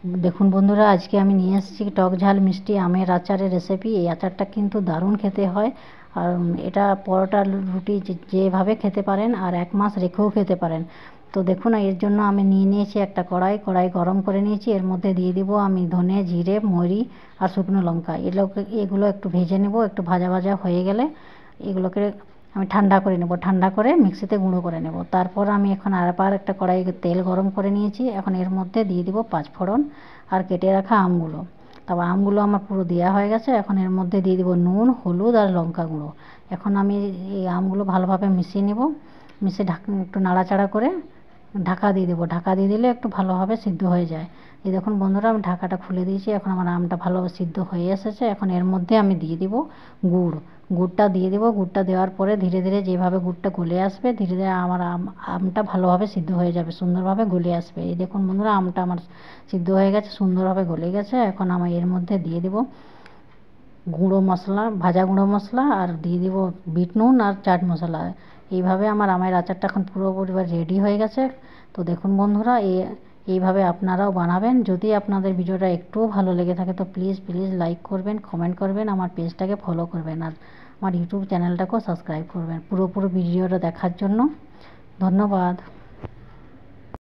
দেখুন বন্ধুরা, আজকে আমি নিয়ে এসেছি টক ঝাল মিষ্টি আমের আচারের রেসিপি। এই আচারটা কিন্তু দারুণ খেতে হয়। আর এটা পরোটা রুটি যেভাবে খেতে পারেন, আর 1 মাস রেখেও খেতে পারেন। তো দেখুন, এর জন্য আমি নিয়ে নিয়েছি একটা কড়াই গরম করে নিয়েছি। এর মধ্যে দিয়ে দিব আমি ধনে, জিরে, মৌরি আর শুকনো লঙ্কা। এগুলো একটু ভেজে নেব। একটু ভাজা ভাজা হয়ে গেলে এগুলোকে আমি ঠান্ডা করে নেব। ঠান্ডা করে মিক্সিতে গুঁড়ো করে নেব। তারপর আমি এখন আবার একটা কড়াইয়ে তেল গরম করে নিয়েছি। এখন এর মধ্যে দিয়ে দিব 5 ফোড়ন আর কেটে রাখা আমগুলো। তারপর আমগুলো আমার পুরো দেওয়া হয়ে গেছে। এখন এর মধ্যে দিয়ে দিব নুন, হলুদ আর লঙ্কা গুঁড়ো। এখন আমি এই আমগুলো ভালোভাবে মিশিয়ে নেব। মিশিয়ে একটু নাড়াচাড়া করে ঢাকা দিয়ে দেবো। ঢাকা দিয়ে দিলে একটু ভালোভাবে সিদ্ধ হয়ে যায়। এই দেখুন বন্ধুরা, আমি ঢাকাটা খুলে দিয়েছি। এখন আমার আমটা ভালোভাবে সিদ্ধ হয়ে এসেছে। এখন এর মধ্যে আমি দিয়ে দিব গুড়টা দিয়ে দেবো। গুড়টা দেওয়ার পরে ধীরে ধীরে যেভাবে গুড়টা গলে আসবে, ধীরে ধীরে আমার আমটা ভালোভাবে সিদ্ধ হয়ে যাবে, সুন্দরভাবে গলে আসবে। এই দেখুন বন্ধুরা, আমটা আমার সিদ্ধ হয়ে গেছে, সুন্দরভাবে গলে গেছে। এখন আমি এর মধ্যে দিয়ে দেবো গুঁড়ো মশলা, ভাজা গুঁড়ো মশলা, আর দিয়ে দিব বিট নুন আর চাট মশলা। এইভাবে আমার আমের আচারটা এখন পুরোপুরি রেডি হয়ে গেছে। তো দেখুন বন্ধুরা, এইভাবে আপনারাও বানাবেন। যদি আপনাদের ভিডিওটা একটুও ভালো লেগে থাকে তো প্লিজ লাইক করবেন, কমেন্ট করবেন, আমার পেজটাকে ফলো করবেন, আর আমার ইউটিউব চ্যানেলটাকেও সাবস্ক্রাইব করবেন পুরোপুরি ভিডিওটা দেখার জন্য। ধন্যবাদ।